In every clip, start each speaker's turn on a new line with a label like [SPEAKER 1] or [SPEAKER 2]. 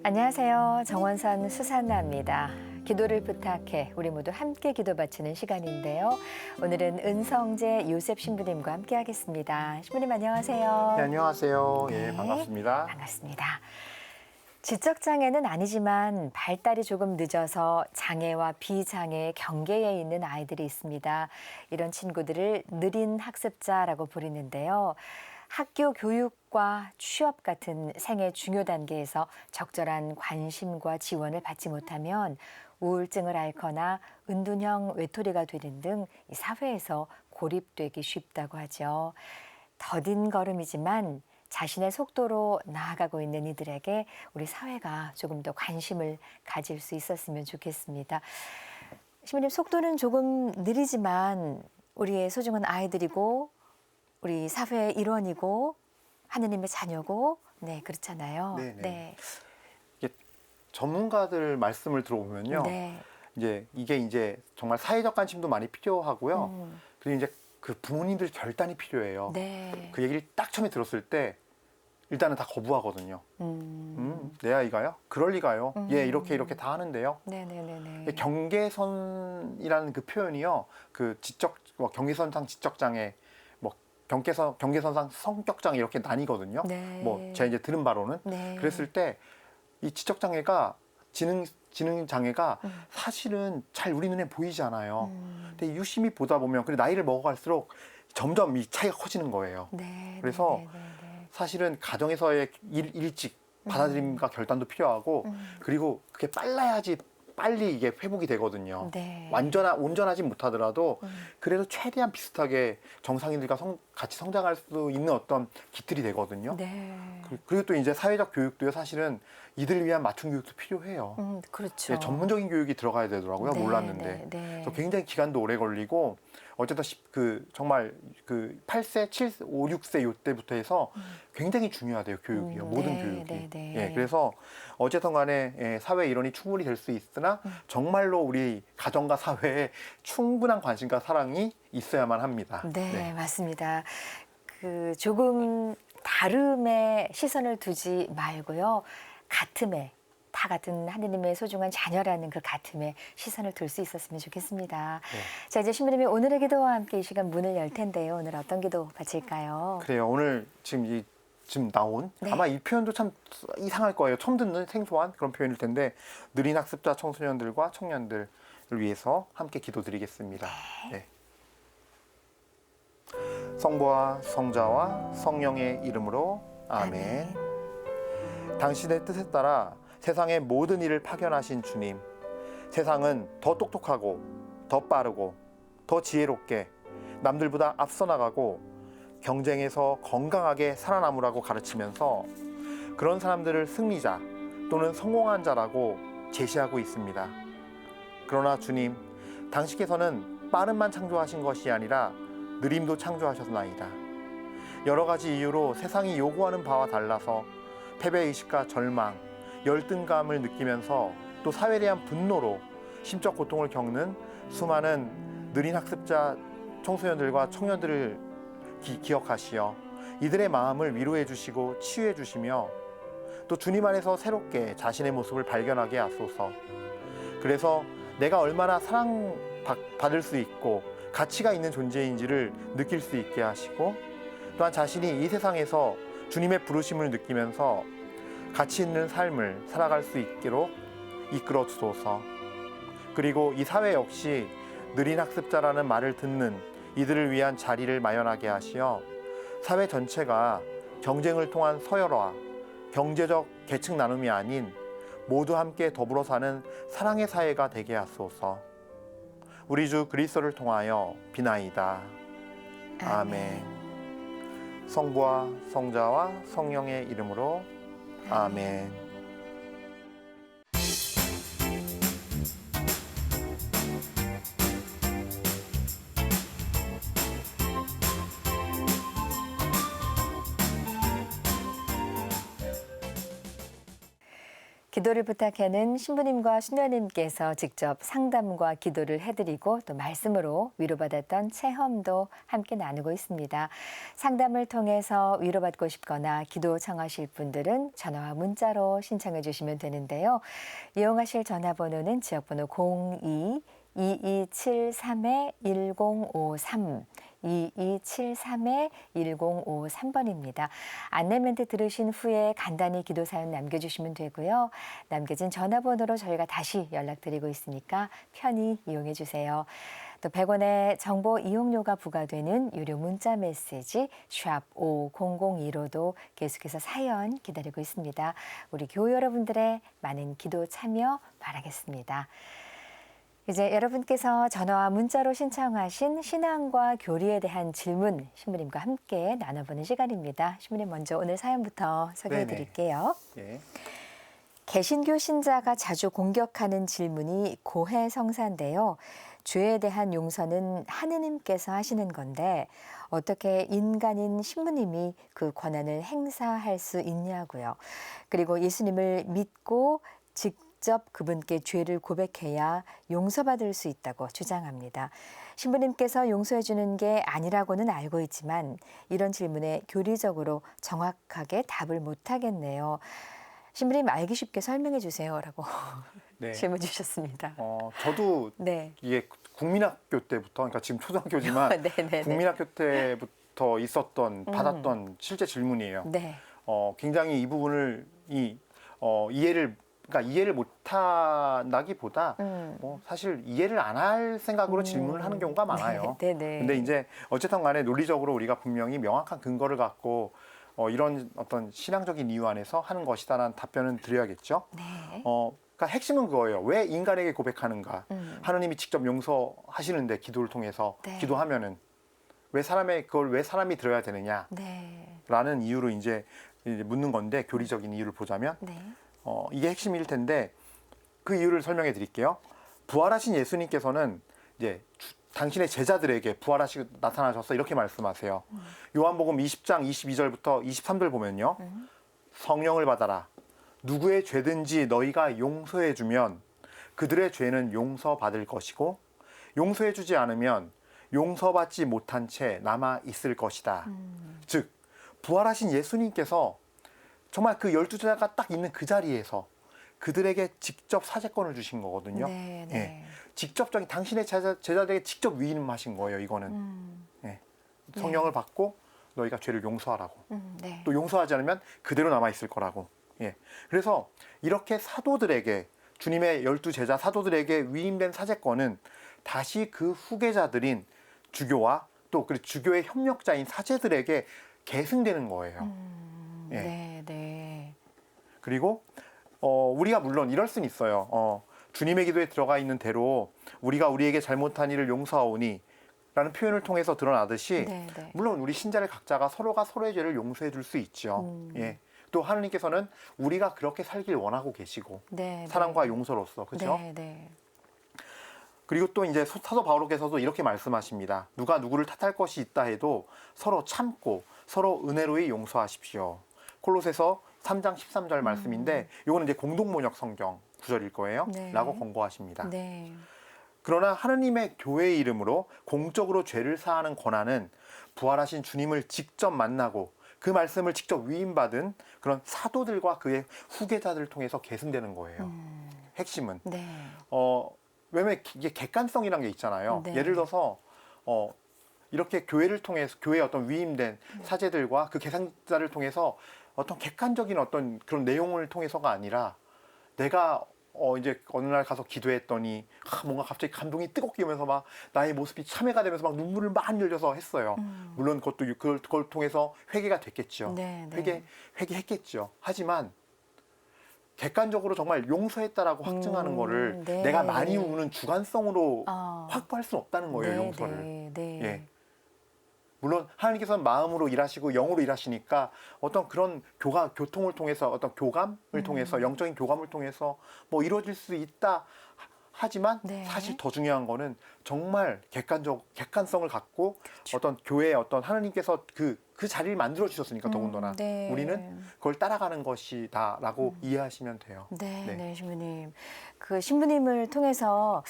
[SPEAKER 1] 안녕하세요. 정원선 수산나입니다. 기도를 부탁해 우리 모두 함께 기도 바치는 시간인데요. 오늘은 은성재 요셉 신부님과 함께 하겠습니다. 신부님 안녕하세요.
[SPEAKER 2] 네, 안녕하세요.
[SPEAKER 1] 네,
[SPEAKER 2] 예, 반갑습니다.
[SPEAKER 1] 반갑습니다. 지적장애는 아니지만 발달이 조금 늦어서 장애와 비장애의 경계에 있는 아이들이 있습니다. 이런 친구들을 느린 학습자라고 부르는데요. 학교 교육과 취업 같은 생애 중요 단계에서 적절한 관심과 지원을 받지 못하면 우울증을 앓거나 은둔형 외톨이가 되는 등 사회에서 고립되기 쉽다고 하죠. 더딘 걸음이지만 자신의 속도로 나아가고 있는 이들에게 우리 사회가 조금 더 관심을 가질 수 있었으면 좋겠습니다. 신부님, 속도는 조금 느리지만 우리의 소중한 아이들이고 우리 사회의 일원이고 하느님의 자녀고 네, 그렇잖아요.
[SPEAKER 2] 네네.
[SPEAKER 1] 네.
[SPEAKER 2] 이게 전문가들 말씀을 들어보면요.
[SPEAKER 1] 네.
[SPEAKER 2] 이게 정말 사회적 관심도 많이 필요하고요. 그리고 이제 그 부모님들 결단이 필요해요.
[SPEAKER 1] 네.
[SPEAKER 2] 그 얘기를 딱 처음에 들었을 때 일단은 다 거부하거든요. 내 아이가요? 그럴 리가요. 예, 이렇게 다 하는데요.
[SPEAKER 1] 네네네네.
[SPEAKER 2] 경계선이라는 그 표현이요. 그 경계선상 지적장애, 경계선상 성격장애 이렇게 나뉘거든요.
[SPEAKER 1] 네.
[SPEAKER 2] 제가 이제 들은 바로는
[SPEAKER 1] 네.
[SPEAKER 2] 그랬을 때 이 지적장애가 지능 장애가 사실은 잘 우리 눈에 보이지 않아요. 근데 유심히 보다 보면 그래 나이를 먹어갈수록 점점 이 차이가 커지는 거예요.
[SPEAKER 1] 네.
[SPEAKER 2] 그래서
[SPEAKER 1] 네.
[SPEAKER 2] 사실은 가정에서의 일찍 받아들임과 결단도 필요하고 그리고 그게 빨라야지 빨리 이게 회복이 되거든요.
[SPEAKER 1] 네.
[SPEAKER 2] 온전하지 못하더라도 그래도 최대한 비슷하게 정상인들과 같이 성장할 수 있는 어떤 기틀이 되거든요.
[SPEAKER 1] 네.
[SPEAKER 2] 그리고 또 이제 사회적 교육도요, 사실은 이들을 위한 맞춤 교육도 필요해요.
[SPEAKER 1] 그렇죠.
[SPEAKER 2] 예, 전문적인 교육이 들어가야 되더라고요.
[SPEAKER 1] 네,
[SPEAKER 2] 몰랐는데.
[SPEAKER 1] 네.
[SPEAKER 2] 그래서 굉장히 기간도 오래 걸리고 어쨌든 정말 8세, 7세, 5, 6세 요때부터 해서 굉장히 중요하대요, 교육이요. 모든 교육이.
[SPEAKER 1] 네.
[SPEAKER 2] 예, 그래서 어쨌든 간에 사회 일원이 충분히 될 수 있으나 정말로 우리 가정과 사회에 충분한 관심과 사랑이 있어야만 합니다.
[SPEAKER 1] 네, 맞습니다. 그 조금 다름에 시선을 두지 말고요. 같음에 다 같은 하느님의 소중한 자녀라는 그 같음에 시선을 둘 수 있었으면 좋겠습니다.
[SPEAKER 2] 네.
[SPEAKER 1] 자, 이제 신부님이 오늘의 기도와 함께 이 시간 문을 열 텐데요. 오늘 어떤 기도 바칠까요?
[SPEAKER 2] 그래요. 오늘 지금 나온
[SPEAKER 1] 네.
[SPEAKER 2] 아마 이 표현도 참 이상할 거예요. 처음 듣는 생소한 그런 표현일 텐데 느린 학습자 청소년들과 청년들을 위해서 함께 기도드리겠습니다. 네. 성부와 성자와 성령의 이름으로 아멘. 당신의 뜻에 따라 세상의 모든 일을 파견하신 주님, 세상은 더 똑똑하고 더 빠르고 더 지혜롭게 남들보다 앞서 나가고 경쟁에서 건강하게 살아남으라고 가르치면서 그런 사람들을 승리자 또는 성공한 자라고 제시하고 있습니다. 그러나 주님, 당신께서는 빠름만 창조하신 것이 아니라 느림도 창조하셨나이다. 여러 가지 이유로 세상이 요구하는 바와 달라서 패배의식과 절망, 열등감을 느끼면서 또 사회에 대한 분노로 심적 고통을 겪는 수많은 느린 학습자 청소년들과 청년들을 기억하시어 이들의 마음을 위로해 주시고 치유해 주시며 또 주님 안에서 새롭게 자신의 모습을 발견하게 하소서. 그래서 내가 얼마나 사랑받을 수 있고 가치가 있는 존재인지를 느낄 수 있게 하시고 또한 자신이 이 세상에서 주님의 부르심을 느끼면서 가치 있는 삶을 살아갈 수 있도록 이끌어 주소서. 그리고 이 사회 역시 느린 학습자라는 말을 듣는 이들을 위한 자리를 마련하게 하시어 사회 전체가 경쟁을 통한 서열화, 경제적 계층 나눔이 아닌 모두 함께 더불어 사는 사랑의 사회가 되게 하소서. 우리 주 그리스도를 통하여 비나이다. 아멘. 성부와 성자와 성령의 이름으로 아멘.
[SPEAKER 1] 기도를 부탁해는 신부님과 신녀님께서 직접 상담과 기도를 해드리고 또 말씀으로 위로받았던 체험도 함께 나누고 있습니다. 상담을 통해서 위로받고 싶거나 기도 청하실 분들은 전화와 문자로 신청해 주시면 되는데요. 이용하실 전화번호는 지역번호 02-2273-1053 2273-1053번입니다. 안내 멘트 들으신 후에 간단히 기도 사연 남겨주시면 되고요. 남겨진 전화번호로 저희가 다시 연락드리고 있으니까 편히 이용해 주세요. 또 100원의 정보 이용료가 부과되는 유료 문자 메시지 샵 5002로도 계속해서 사연 기다리고 있습니다. 우리 교우 여러분들의 많은 기도 참여 바라겠습니다. 이제 여러분께서 전화와 문자로 신청하신 신앙과 교리에 대한 질문 신부님과 함께 나눠보는 시간입니다. 신부님 먼저 오늘 사연부터 소개해 드릴게요.
[SPEAKER 2] 예.
[SPEAKER 1] 개신교 신자가 자주 공격하는 질문이 고해성사인데요. 죄에 대한 용서는 하느님께서 하시는 건데 어떻게 인간인 신부님이 그 권한을 행사할 수 있냐고요. 그리고 예수님을 믿고 직접 그분께 죄를 고백해야 용서받을 수 있다고 주장합니다. 신부님께서 용서해 주는 게 아니라고는 알고 있지만 이런 질문에 교리적으로 정확하게 답을 못 하겠네요. 신부님 알기 쉽게 설명해 주세요라고
[SPEAKER 2] 네.
[SPEAKER 1] 질문 주셨습니다.
[SPEAKER 2] 저도
[SPEAKER 1] 네.
[SPEAKER 2] 이게 국민학교 때부터, 그러니까 지금 초등학교지만 국민학교 때부터 있었던 받았던 실제 질문이에요.
[SPEAKER 1] 네.
[SPEAKER 2] 굉장히 이 부분을 이해를 못한다기보다 사실 이해를 안 할 생각으로 질문을 하는 경우가 많아요. 근데 이제 어쨌든 간에 논리적으로 우리가 분명히 명확한 근거를 갖고 이런 어떤 신앙적인 이유 안에서 하는 것이다라는 답변은 드려야겠죠.
[SPEAKER 1] 네.
[SPEAKER 2] 그러니까 핵심은 그거예요. 왜 인간에게 고백하는가? 하느님이 직접 용서하시는데 기도를 통해서
[SPEAKER 1] 네.
[SPEAKER 2] 기도하면은 그걸 왜 사람이 들어야 되느냐?
[SPEAKER 1] 네.
[SPEAKER 2] 라는 이유로 이제 묻는 건데 교리적인 이유를 보자면
[SPEAKER 1] 네.
[SPEAKER 2] 이게 핵심일 텐데 그 이유를 설명해 드릴게요. 부활하신 예수님께서는 이제 당신의 제자들에게 부활하시고 나타나셔서 이렇게 말씀하세요. 요한복음 20장 22절부터 23절 보면요. 성령을 받아라. 누구의 죄든지 너희가 용서해 주면 그들의 죄는 용서받을 것이고 용서해 주지 않으면 용서받지 못한 채 남아 있을 것이다. 즉 부활하신 예수님께서 정말 그 12제자가 딱 있는 그 자리에서 그들에게 직접 사죄권을 주신 거거든요.
[SPEAKER 1] 네, 네.
[SPEAKER 2] 예. 직접적인 당신의 제자들에게 직접 위임하신 거예요. 이거는 예. 성령을 받고 너희가 죄를 용서하라고.
[SPEAKER 1] 네.
[SPEAKER 2] 또 용서하지 않으면 그대로 남아 있을 거라고. 예. 그래서 이렇게 사도들에게 주님의 12제자 사도들에게 위임된 사죄권은 다시 그 후계자들인 주교와 또 그 주교의 협력자인 사제들에게 계승되는 거예요. 예.
[SPEAKER 1] 네, 네.
[SPEAKER 2] 그리고 우리가 물론 이럴 수는 있어요. 주님의 기도에 들어가 있는 대로 우리가 우리에게 잘못한 일을 용서하오니 라는 표현을 통해서 드러나듯이
[SPEAKER 1] 네, 네.
[SPEAKER 2] 물론 우리 신자들 각자가 서로가 서로의 죄를 용서해 줄 수 있죠. 예. 또 하느님께서는 우리가 그렇게 살길 원하고 계시고
[SPEAKER 1] 네,
[SPEAKER 2] 사랑과
[SPEAKER 1] 네.
[SPEAKER 2] 용서로서 그죠?
[SPEAKER 1] 네, 네.
[SPEAKER 2] 그리고 또 이제 사도 바울께서도 이렇게 말씀하십니다. 누가 누구를 탓할 것이 있다 해도 서로 참고 서로 은혜로이 용서하십시오. 콜로새서 3장 13절 말씀인데 이거는 이제 공동번역 성경 구절일 거예요.
[SPEAKER 1] 네.
[SPEAKER 2] 라고 권고하십니다.
[SPEAKER 1] 네.
[SPEAKER 2] 그러나 하느님의 교회의 이름으로 공적으로 죄를 사하는 권한은 부활하신 주님을 직접 만나고 그 말씀을 직접 위임받은 그런 사도들과 그의 후계자들을 통해서 계승되는 거예요. 핵심은.
[SPEAKER 1] 네.
[SPEAKER 2] 왜냐면 이게 객관성이라는 게 있잖아요.
[SPEAKER 1] 네.
[SPEAKER 2] 예를 들어서 이렇게 교회를 통해서 교회에 어떤 위임된 사제들과 그 계승자를 통해서 어떤 객관적인 어떤 그런 내용을 통해서가 아니라 내가 이제 어느 날 가서 기도했더니 뭔가 갑자기 감동이 뜨겁게 오면서 막 나의 모습이 참회가 되면서 막 눈물을 많이 흘려서 했어요. 물론 그걸 통해서 회개가 됐겠죠.
[SPEAKER 1] 네, 네.
[SPEAKER 2] 회개했겠죠. 하지만 객관적으로 정말 용서했다라고 확증하는 거를
[SPEAKER 1] 네.
[SPEAKER 2] 내가 많이 우는 주관성으로
[SPEAKER 1] 아.
[SPEAKER 2] 확보할 수는 없다는 거예요.
[SPEAKER 1] 네,
[SPEAKER 2] 용서를.
[SPEAKER 1] 네, 네.
[SPEAKER 2] 예. 물론 하나님께서는 마음으로 일하시고 영으로 일하시니까 어떤 그런 교통을 통해서 어떤 교감을 통해서 영적인 교감을 통해서 뭐 이루어질 수 있다 하지만
[SPEAKER 1] 네.
[SPEAKER 2] 사실 더 중요한 거는 정말 객관성을 갖고
[SPEAKER 1] 그렇죠.
[SPEAKER 2] 어떤 교회에 어떤 하나님께서 그 자리를 만들어 주셨으니까 더군다나
[SPEAKER 1] 네.
[SPEAKER 2] 우리는 그걸 따라가는 것이다라고 이해하시면 돼요.
[SPEAKER 1] 네,
[SPEAKER 2] 네.
[SPEAKER 1] 네, 신부님. 그 신부님을 통해서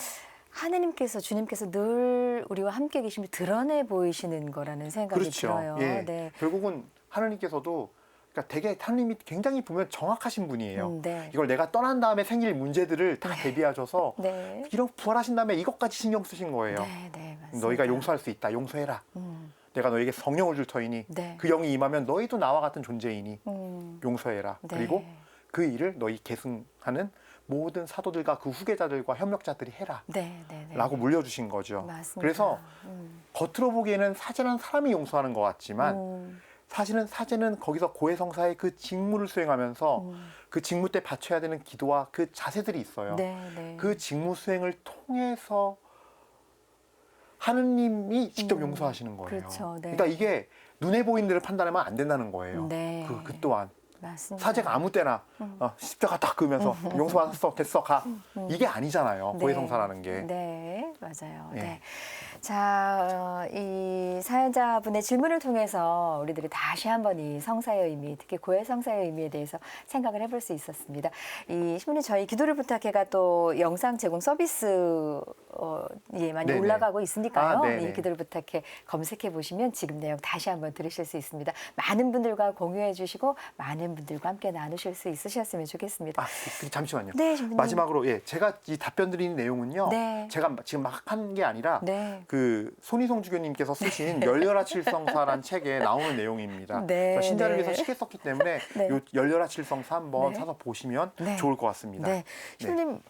[SPEAKER 1] 하느님께서 주님께서 늘 우리와 함께 계심을 드러내 보이시는 거라는 생각이
[SPEAKER 2] 그렇죠.
[SPEAKER 1] 들어요.
[SPEAKER 2] 예.
[SPEAKER 1] 네.
[SPEAKER 2] 결국은 하나님께서도 그러니까 되게 하나님이 굉장히 보면 정확하신 분이에요.
[SPEAKER 1] 네.
[SPEAKER 2] 이걸 내가 떠난 다음에 생길 문제들을 다 대비하셔서
[SPEAKER 1] 네.
[SPEAKER 2] 이런 부활하신 다음에 이것까지 신경 쓰신 거예요.
[SPEAKER 1] 네, 네, 맞습니다.
[SPEAKER 2] 너희가 용서할 수 있다. 용서해라. 내가 너에게 성령을 줄 터이니
[SPEAKER 1] 네.
[SPEAKER 2] 그 영이 임하면 너희도 나와 같은 존재이니 용서해라.
[SPEAKER 1] 네.
[SPEAKER 2] 그리고 그 일을 너희 계승하는 모든 사도들과 그 후계자들과 협력자들이 해라.
[SPEAKER 1] 네, 네, 네.
[SPEAKER 2] 라고 물려주신 거죠.
[SPEAKER 1] 맞습니다.
[SPEAKER 2] 그래서 겉으로 보기에는 사제는 사람이 용서하는 것 같지만 사실은 사제는 거기서 고해성사의 그 직무를 수행하면서 그 직무 때 바쳐야 되는 기도와 그 자세들이 있어요.
[SPEAKER 1] 네, 네.
[SPEAKER 2] 그 직무 수행을 통해서 하느님이 직접 용서하시는 거예요.
[SPEAKER 1] 그렇죠. 네.
[SPEAKER 2] 그러니까 이게 눈에 보이는 대로 판단하면 안 된다는 거예요.
[SPEAKER 1] 네.
[SPEAKER 2] 그 또한
[SPEAKER 1] 맞습니다.
[SPEAKER 2] 사제가 아무 때나 십자가 딱 그으면서 용서받았어 됐어 가 이게 아니잖아요.
[SPEAKER 1] 네.
[SPEAKER 2] 고해성사라는 게.
[SPEAKER 1] 네, 맞아요.
[SPEAKER 2] 네.
[SPEAKER 1] 네. 자, 이 사연자분의 질문을 통해서 우리들이 다시 한번 이 성사의 의미, 특히 고해 성사의 의미에 대해서 생각을 해볼 수 있었습니다. 이 신부님 저희 기도를 부탁해가 또 영상 제공 서비스 예, 많이
[SPEAKER 2] 네네.
[SPEAKER 1] 올라가고 있으니까요.
[SPEAKER 2] 아, 네네.
[SPEAKER 1] 이 기도를 부탁해 검색해 보시면 지금 내용 다시 한번 들으실 수 있습니다. 많은 분들과 공유해 주시고 많은 분들과 함께 나누실 수 있으셨으면 좋겠습니다.
[SPEAKER 2] 아, 잠시만요.
[SPEAKER 1] 네, 신부님.
[SPEAKER 2] 마지막으로 제가 이 답변 드리는 내용은요.
[SPEAKER 1] 네.
[SPEAKER 2] 제가 지금 막 한 게 아니라
[SPEAKER 1] 네.
[SPEAKER 2] 그 손희성 주교님께서 쓰신 열려라 칠성사란 책에 나오는 내용입니다.
[SPEAKER 1] 네,
[SPEAKER 2] 신자를
[SPEAKER 1] 네.
[SPEAKER 2] 위해서 쉽게 썼기 때문에
[SPEAKER 1] 네.
[SPEAKER 2] 요 열려라 칠성사 한번
[SPEAKER 1] 네.
[SPEAKER 2] 사서 보시면
[SPEAKER 1] 네.
[SPEAKER 2] 좋을 것 같습니다.
[SPEAKER 1] 네. 신부님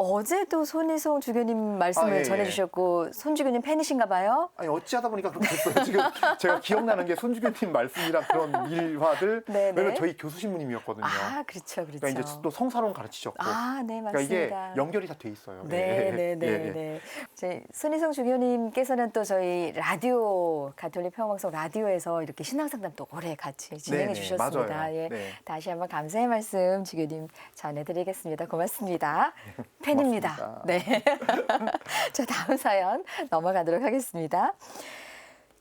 [SPEAKER 1] 어제도 손희성 주교님 말씀을
[SPEAKER 2] 아, 예,
[SPEAKER 1] 전해주셨고 손 주교님 팬이신가 봐요.
[SPEAKER 2] 아니 어찌하다 보니까 그렇게 됐어요. 지금 제가 기억나는 게 손주교님 말씀이랑 그런 일화들.
[SPEAKER 1] 네,
[SPEAKER 2] 왜냐면
[SPEAKER 1] 네.
[SPEAKER 2] 저희 교수 신부님이었거든요.
[SPEAKER 1] 아, 그렇죠, 그렇죠.
[SPEAKER 2] 그러니까 이제 또 성사론 가르치셨고.
[SPEAKER 1] 아, 네,
[SPEAKER 2] 그러니까
[SPEAKER 1] 맞습니다.
[SPEAKER 2] 이게 연결이 다 돼 있어요.
[SPEAKER 1] 네, 네, 네,
[SPEAKER 2] 예, 예.
[SPEAKER 1] 네. 저희 손희성 주교님께서는 또 저희 라디오 가톨릭 평화방송 라디오에서 이렇게 신앙상담 또 오래 같이 진행해
[SPEAKER 2] 네네,
[SPEAKER 1] 주셨습니다.
[SPEAKER 2] 맞아요.
[SPEAKER 1] 예,
[SPEAKER 2] 네.
[SPEAKER 1] 다시 한번 감사의 말씀 주교님 전해드리겠습니다. 고맙습니다. 팬입니다.
[SPEAKER 2] 고맙습니다.
[SPEAKER 1] 네. 자, 다음 사연 넘어가도록 하겠습니다.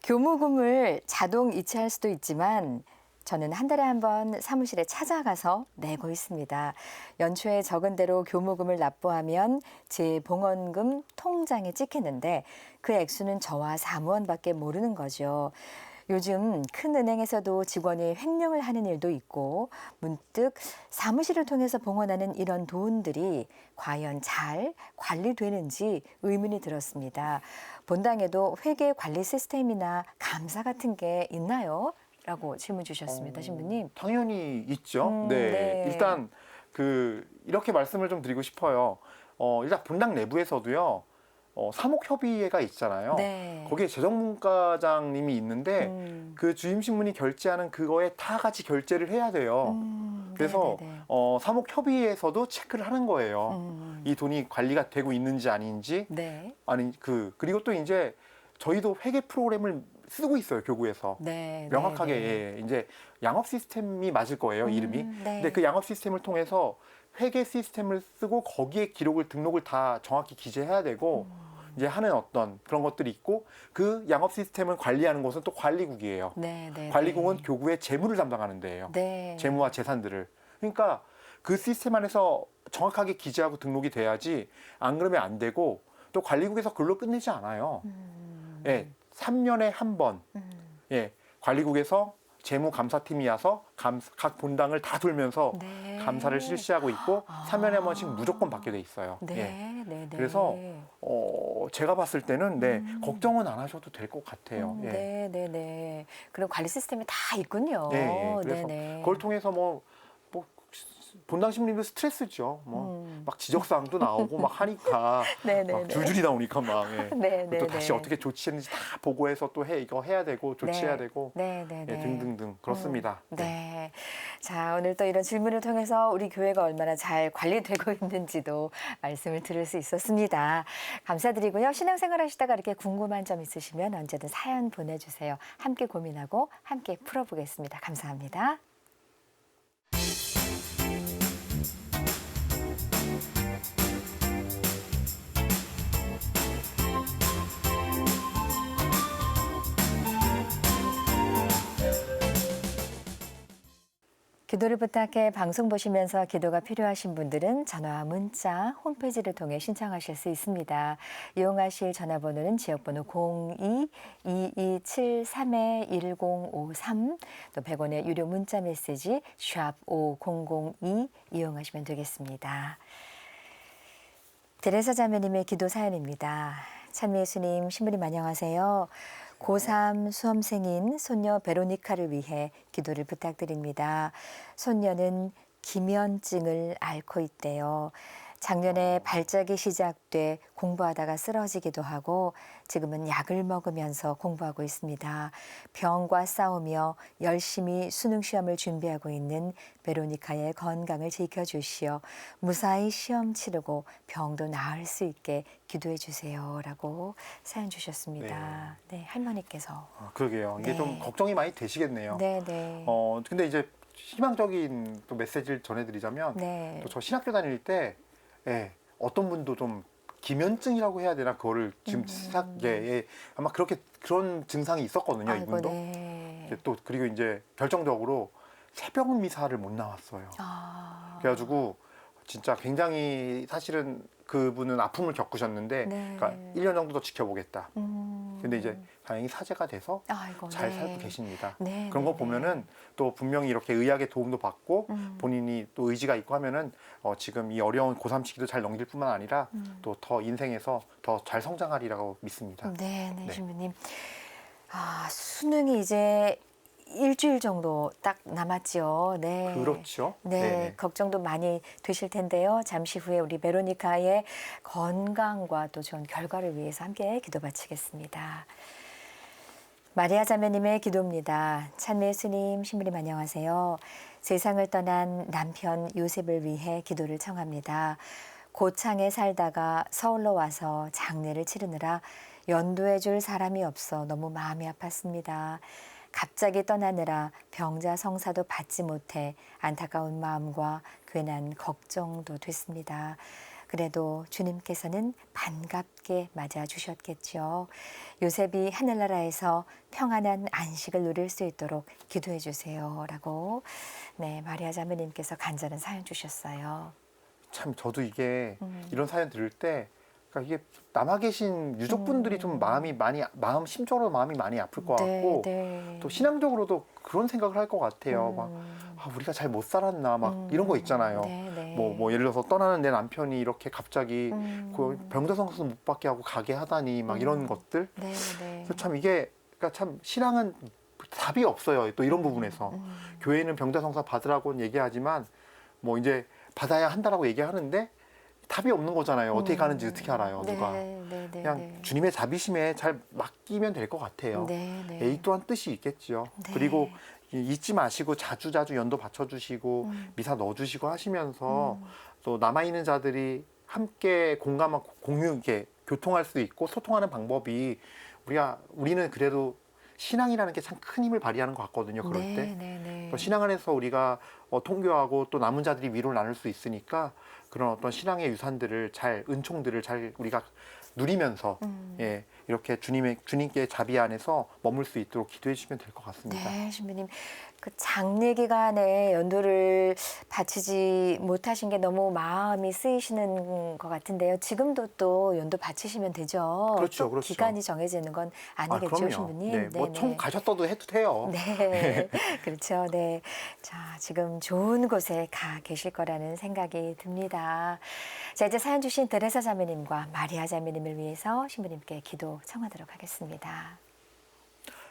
[SPEAKER 1] 교무금을 자동 이체할 수도 있지만 저는 한 달에 한 번 사무실에 찾아가서 내고 있습니다. 연초에 적은 대로 교무금을 납부하면 제 봉헌금 통장에 찍히는데 그 액수는 저와 사무원밖에 모르는 거죠. 요즘 큰 은행에서도 직원이 횡령을 하는 일도 있고 문득 사무실을 통해서 봉헌하는 이런 돈들이 과연 잘 관리되는지 의문이 들었습니다. 본당에도 회계 관리 시스템이나 감사 같은 게 있나요? 라고 질문 주셨습니다. 신부님.
[SPEAKER 2] 당연히 있죠.
[SPEAKER 1] 네.
[SPEAKER 2] 네. 일단 이렇게 말씀을 좀 드리고 싶어요. 일단 본당 내부에서도요. 사목협의회가 있잖아요.
[SPEAKER 1] 네.
[SPEAKER 2] 거기에 재정문과장님이 있는데 그 주임신문이 결제하는 그거에 다 같이 결제를 해야 돼요. 그래서
[SPEAKER 1] 네네네.
[SPEAKER 2] 사목협의회에서도 체크를 하는 거예요. 이 돈이 관리가 되고 있는지 아닌지.
[SPEAKER 1] 네.
[SPEAKER 2] 아니 그리고 또 이제 저희도 회계 프로그램을 쓰고 있어요, 교구에서.
[SPEAKER 1] 네.
[SPEAKER 2] 명확하게
[SPEAKER 1] 네, 네.
[SPEAKER 2] 예, 이제 양업 시스템이 맞을 거예요, 이름이.
[SPEAKER 1] 네.
[SPEAKER 2] 근데 그 양업 시스템을 통해서 회계 시스템을 쓰고 거기에 등록을 다 정확히 기재해야 되고 이제 하는 어떤 그런 것들이 있고 그 양업 시스템을 관리하는 곳은 또 관리국이에요.
[SPEAKER 1] 네, 네,
[SPEAKER 2] 관리국은
[SPEAKER 1] 네.
[SPEAKER 2] 교구의 재무를 담당하는 데예요.
[SPEAKER 1] 네.
[SPEAKER 2] 재무와 재산들을. 그러니까 그 시스템 안에서 정확하게 기재하고 등록이 돼야지 안 그러면 안 되고 또 관리국에서 글로 끝내지 않아요. 예, 3년에 한 번. 예, 관리국에서 재무감사팀이 와서 각 본당을 다 돌면서
[SPEAKER 1] 네.
[SPEAKER 2] 감사를 실시하고 있고 3년에 한 번씩 무조건 받게 돼 있어요.
[SPEAKER 1] 네,
[SPEAKER 2] 예.
[SPEAKER 1] 네, 네.
[SPEAKER 2] 그래서 제가 봤을 때는 걱정은 안 하셔도 될 것 같아요. 예.
[SPEAKER 1] 네, 네, 네. 그런 관리 시스템이 다 있군요.
[SPEAKER 2] 예, 예. 그래서
[SPEAKER 1] 네네.
[SPEAKER 2] 그걸 통해서 뭐 본당 신부님도 스트레스죠. 막 지적사항도 나오고 막 하니까
[SPEAKER 1] 네네네.
[SPEAKER 2] 막 줄줄이 나오니까 막 예.
[SPEAKER 1] 네네네.
[SPEAKER 2] 또 다시 어떻게 조치했는지 다 보고해서 또 이거 해야 되고 조치해야 되고
[SPEAKER 1] 네네네.
[SPEAKER 2] 예, 등등등 그렇습니다.
[SPEAKER 1] 네. 자, 오늘 또 이런 질문을 통해서 우리 교회가 얼마나 잘 관리되고 있는지도 말씀을 들을 수 있었습니다. 감사드리고요. 신앙생활 하시다가 이렇게 궁금한 점 있으시면 언제든 사연 보내주세요. 함께 고민하고 함께 풀어보겠습니다. 감사합니다. 기도를 부탁해 방송 보시면서 기도가 필요하신 분들은 전화와 문자, 홈페이지를 통해 신청하실 수 있습니다. 이용하실 전화번호는 지역번호 02-2273-1053, 또 100원의 유료 문자 메시지 샵 5002 이용하시면 되겠습니다. 데레사 자매님의 기도 사연입니다. 찬미 예수님, 신부님 안녕하세요. 고3 수험생인 손녀 베로니카를 위해 기도를 부탁드립니다. 손녀는 기면증을 앓고 있대요. 작년에 발작이 시작돼 공부하다가 쓰러지기도 하고 지금은 약을 먹으면서 공부하고 있습니다. 병과 싸우며 열심히 수능 시험을 준비하고 있는 베로니카의 건강을 지켜주시어 무사히 시험 치르고 병도 나을 수 있게 기도해 주세요라고 사연 주셨습니다. 네, 할머니께서.
[SPEAKER 2] 그러게요. 이게
[SPEAKER 1] 네.
[SPEAKER 2] 좀 걱정이 많이 되시겠네요.
[SPEAKER 1] 네, 네.
[SPEAKER 2] 근데 이제 희망적인 또 메시지를 전해드리자면
[SPEAKER 1] 네.
[SPEAKER 2] 또 저 신학교 다닐 때 어떤 분도 좀 기면증이라고 해야 되나 그거를 지금 아마 그렇게 그런 증상이 있었거든요.
[SPEAKER 1] 아이고,
[SPEAKER 2] 이분도.
[SPEAKER 1] 네.
[SPEAKER 2] 또 그리고 이제 결정적으로 새벽 미사를 못 나왔어요.
[SPEAKER 1] 아.
[SPEAKER 2] 그래가지고 진짜 굉장히 사실은 그분은 아픔을 겪으셨는데
[SPEAKER 1] 네.
[SPEAKER 2] 그러니까 1년 정도 더 지켜보겠다.
[SPEAKER 1] 음.
[SPEAKER 2] 근데 이제 다행히 사제가 돼서
[SPEAKER 1] 아이고,
[SPEAKER 2] 잘
[SPEAKER 1] 네.
[SPEAKER 2] 살고 계십니다.
[SPEAKER 1] 네,
[SPEAKER 2] 그런 거
[SPEAKER 1] 네,
[SPEAKER 2] 보면은 또 분명히 이렇게 의학의 도움도 받고
[SPEAKER 1] 네.
[SPEAKER 2] 본인이 또 의지가 있고 하면은 지금 이 어려운 고3 시기도 잘 넘길 뿐만 아니라 또 더 인생에서 더 잘 성장하리라고 믿습니다.
[SPEAKER 1] 네, 네,
[SPEAKER 2] 네.
[SPEAKER 1] 신부님. 아, 수능이 이제 일주일 정도 딱 남았죠. 네.
[SPEAKER 2] 그렇죠.
[SPEAKER 1] 네,
[SPEAKER 2] 네네.
[SPEAKER 1] 걱정도 많이 되실 텐데요. 잠시 후에 우리 베로니카의 건강과 또 좋은 결과를 위해서 함께 기도 바치겠습니다. 마리아 자매님의 기도입니다. 찬미 예수님, 신부님 안녕하세요. 세상을 떠난 남편 요셉을 위해 기도를 청합니다. 고창에 살다가 서울로 와서 장례를 치르느라 연도해 줄 사람이 없어 너무 마음이 아팠습니다. 갑자기 떠나느라 병자 성사도 받지 못해 안타까운 마음과 괜한 걱정도 됐습니다. 그래도 주님께서는 반갑게 맞아주셨겠죠. 요셉이 하늘나라에서 평안한 안식을 누릴 수 있도록 기도해 주세요. 라고 네, 마리아 자매님께서 간절한 사연 주셨어요.
[SPEAKER 2] 참 저도 이게 이런 사연 들을 때 그러니까 이게 남아 계신 유족분들이 좀 심적으로 마음이 많이 아플 것 같고
[SPEAKER 1] 네.
[SPEAKER 2] 또 신앙적으로도 그런 생각을 할 것 같아요. 막 우리가 잘 못 살았나 막 이런 거 있잖아요.
[SPEAKER 1] 네, 네.
[SPEAKER 2] 뭐 예를 들어서 떠나는 내 남편이 이렇게 갑자기 그 병자성수 못 받게 하고 가게 하다니 막 이런 것들.
[SPEAKER 1] 네, 네.
[SPEAKER 2] 그래서 참 이게 그러니까 참 신앙은 답이 없어요. 또 이런 부분에서 교회는 병자성사 받으라고는 얘기하지만 뭐 이제 받아야 한다라고 얘기하는데 답이 없는 거잖아요. 어떻게 가는지 어떻게 알아요, 누가.
[SPEAKER 1] 네, 네, 네,
[SPEAKER 2] 그냥
[SPEAKER 1] 네.
[SPEAKER 2] 주님의 자비심에 잘 맡기면 될 것 같아요.
[SPEAKER 1] 네, 네.
[SPEAKER 2] 이 또한 뜻이 있겠지요.
[SPEAKER 1] 네.
[SPEAKER 2] 그리고 잊지 마시고 자주 연도 받쳐주시고 미사 넣어주시고 하시면서 또 남아있는 자들이 함께 공감하고 이렇게 교통할 수 있고 소통하는 방법이 우리는 그래도 신앙이라는 게 참 큰 힘을 발휘하는 것 같거든요. 그럴
[SPEAKER 1] 네,
[SPEAKER 2] 때.
[SPEAKER 1] 네, 네.
[SPEAKER 2] 또 신앙 안에서 우리가 통교하고 또 남은 자들이 위로를 나눌 수 있으니까 그런 어떤 신앙의 유산들을 은총들을 잘 우리가 누리면서 이렇게 주님께 자비 안에서 머물 수 있도록 기도해 주시면 될 것 같습니다.
[SPEAKER 1] 네, 신부님. 그 장례 기간에 연도를 바치지 못하신 게 너무 마음이 쓰이시는 것 같은데요. 지금도 또 연도 바치시면 되죠.
[SPEAKER 2] 그렇죠,
[SPEAKER 1] 또
[SPEAKER 2] 그렇죠.
[SPEAKER 1] 기간이 정해지는 건 아니겠죠,
[SPEAKER 2] 그럼요.
[SPEAKER 1] 신부님.
[SPEAKER 2] 네, 뭐 총 가셨어도 해도 돼요.
[SPEAKER 1] 네, 그렇죠. 네. 자, 지금 좋은 곳에 가 계실 거라는 생각이 듭니다. 자, 이제 사연 주신 데레사 자매님과 마리아 자매님을 위해서 신부님께 기도 청하도록 하겠습니다.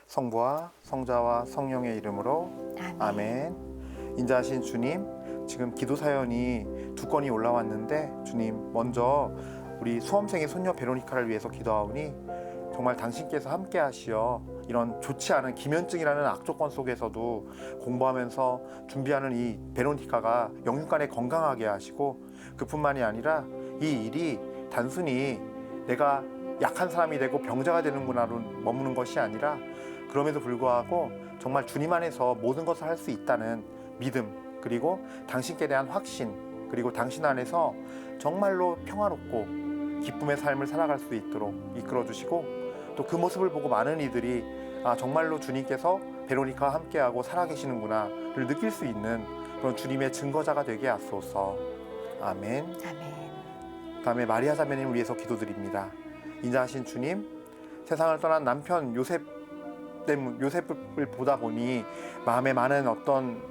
[SPEAKER 2] 성부와 성자와 성령의 이름으로
[SPEAKER 1] 아멘.
[SPEAKER 2] 아멘. 인자하신 주님, 지금 기도 사연이 2건이 올라왔는데 주님 먼저 우리 수험생의 손녀 베로니카를 위해서 기도하오니 정말 당신께서 함께 하시어 이런 좋지 않은 기면증이라는 악조건 속에서도 공부하면서 준비하는 이 베로니카가 영육간에 건강하게 하시고 그뿐만이 아니라 이 일이 단순히 내가 약한 사람이 되고 병자가 되는구나로 머무는 것이 아니라 그럼에도 불구하고 정말 주님 안에서 모든 것을 할 수 있다는 믿음 그리고 당신께 대한 확신 그리고 당신 안에서 정말로 평화롭고 기쁨의 삶을 살아갈 수 있도록 이끌어 주시고 또 그 모습을 보고 많은 이들이 정말로 주님께서 베로니카와 함께하고 살아계시는구나를 느낄 수 있는 그런 주님의 증거자가 되게 하소서. 아멘.
[SPEAKER 1] 아멘.
[SPEAKER 2] 다음에 마리아 자매님을 위해서 기도드립니다. 인자하신 주님, 세상을 떠난 남편 요셉을 보다 보니 마음에 많은 어떤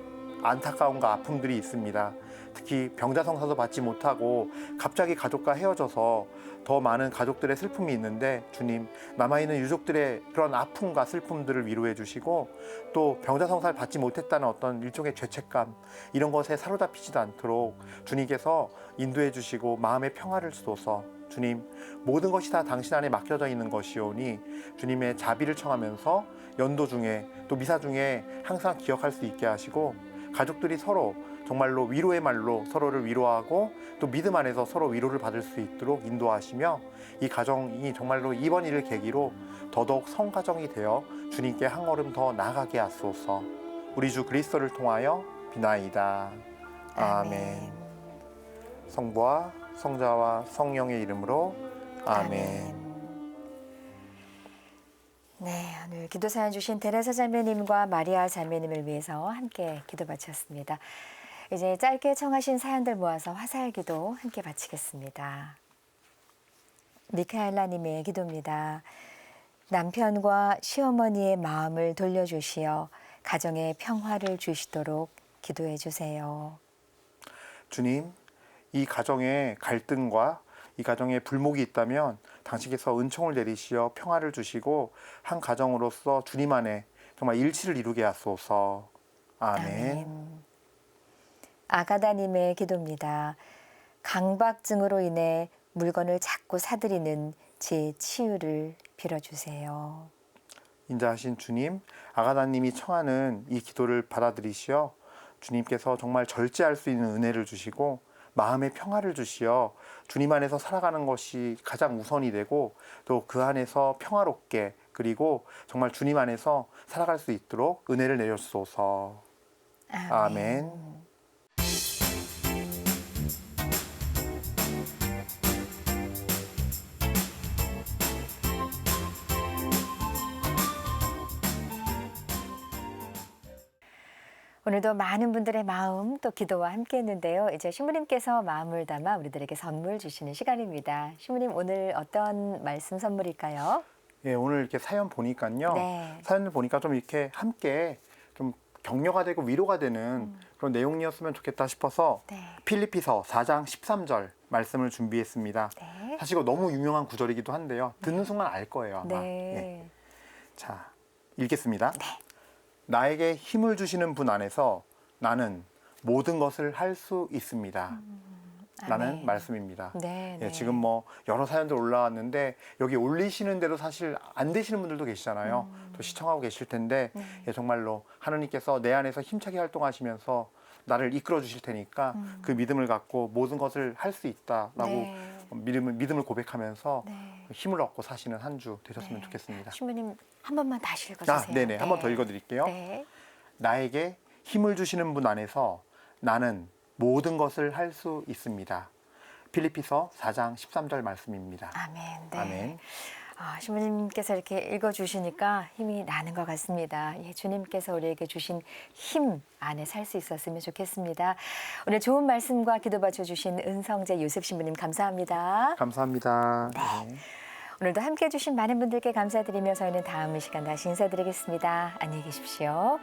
[SPEAKER 2] 안타까움과 아픔들이 있습니다. 특히 병자성사도 받지 못하고 갑자기 가족과 헤어져서 더 많은 가족들의 슬픔이 있는데 주님, 남아있는 유족들의 그런 아픔과 슬픔들을 위로해 주시고 또 병자성사를 받지 못했다는 어떤 일종의 죄책감 이런 것에 사로잡히지도 않도록 주님께서 인도해 주시고 마음의 평화를 주소서. 주님, 모든 것이 다 당신 안에 맡겨져 있는 것이오니 주님의 자비를 청하면서 연도 중에 또 미사 중에 항상 기억할 수 있게 하시고 가족들이 서로 정말로 위로의 말로 서로를 위로하고 또 믿음 안에서 서로 위로를 받을 수 있도록 인도하시며 이 가정이 정말로 이번 일을 계기로 더더욱 성가정이 되어 주님께 한 걸음 더 나아가게 하소서. 우리 주 그리스도를 통하여 비나이다. 아멘. 성부와 성자와 성령의 이름으로 아멘.
[SPEAKER 1] 네, 오늘 기도 사연 주신 데레사 자매님과 마리아 자매님을 위해서 함께 기도 바쳤습니다. 이제 짧게 청하신 사연들 모아서 화살 기도 함께 바치겠습니다. 미카엘라님의 기도입니다. 남편과 시어머니의 마음을 돌려주시어 가정에 평화를 주시도록 기도해 주세요.
[SPEAKER 2] 주님, 이 가정에 갈등과 이 가정에 불목이 있다면 당신께서 은총을 내리시어 평화를 주시고 한 가정으로서 주님 안에 정말 일치를 이루게 하소서. 아멘.
[SPEAKER 1] 아가다님의 기도입니다. 강박증으로 인해 물건을 자꾸 사들이는 제 치유를 빌어주세요.
[SPEAKER 2] 인자하신 주님, 아가다님이 청하는 이 기도를 받아들이시어 주님께서 정말 절제할 수 있는 은혜를 주시고 마음의 평화를 주시어 주님 안에서 살아가는 것이 가장 우선이 되고 또 그 안에서 평화롭게 그리고 정말 주님 안에서 살아갈 수 있도록 은혜를 내려주소서. 아멘.
[SPEAKER 1] 오늘도 많은 분들의 마음 또 기도와 함께 했는데요. 이제 신부님께서 마음을 담아 우리들에게 선물 주시는 시간입니다. 신부님, 오늘 어떤 말씀 선물일까요?
[SPEAKER 2] 예, 오늘 이렇게 사연 보니까요.
[SPEAKER 1] 네.
[SPEAKER 2] 사연을 보니까 좀 이렇게 함께 좀 격려가 되고 위로가 되는 그런 내용이었으면 좋겠다 싶어서
[SPEAKER 1] 네.
[SPEAKER 2] 필리피서 4장 13절 말씀을 준비했습니다.
[SPEAKER 1] 네.
[SPEAKER 2] 사실 이거 너무 유명한 구절이기도 한데요. 듣는 순간 알 거예요, 아마.
[SPEAKER 1] 네.
[SPEAKER 2] 예. 자, 읽겠습니다.
[SPEAKER 1] 네.
[SPEAKER 2] 나에게 힘을 주시는 분 안에서 나는 모든 것을 할 수 있습니다. 라는
[SPEAKER 1] 아멘.
[SPEAKER 2] 말씀입니다.
[SPEAKER 1] 네,
[SPEAKER 2] 예,
[SPEAKER 1] 네.
[SPEAKER 2] 지금 뭐 여러 사연들 올라왔는데 여기 올리시는데도 사실 안 되시는 분들도 계시잖아요. 또 시청하고 계실 텐데 예, 정말로 하느님께서 내 안에서 힘차게 활동하시면서 나를 이끌어 주실 테니까 그 믿음을 갖고 모든 것을 할 수 있다라고
[SPEAKER 1] 네.
[SPEAKER 2] 믿음을 고백하면서
[SPEAKER 1] 네.
[SPEAKER 2] 힘을 얻고 사시는 한 주 되셨으면
[SPEAKER 1] 네.
[SPEAKER 2] 좋겠습니다.
[SPEAKER 1] 신부님 한 번만 다시 읽어주세요.
[SPEAKER 2] 네네. 한 번 더 읽어드릴게요.
[SPEAKER 1] 네.
[SPEAKER 2] 나에게 힘을 주시는 분 안에서 나는 모든 것을 할 수 있습니다. 필리피서 4장 13절 말씀입니다.
[SPEAKER 1] 아멘. 네.
[SPEAKER 2] 아멘.
[SPEAKER 1] 신부님께서 이렇게 읽어주시니까 힘이 나는 것 같습니다. 예, 주님께서 우리에게 주신 힘 안에 살 수 있었으면 좋겠습니다. 오늘 좋은 말씀과 기도 바쳐주신 은성재 요셉 신부님 감사합니다.
[SPEAKER 2] 감사합니다. 네.
[SPEAKER 1] 오늘도 함께해 주신 많은 분들께 감사드리며 저희는 다음 시간 다시 인사드리겠습니다. 안녕히 계십시오.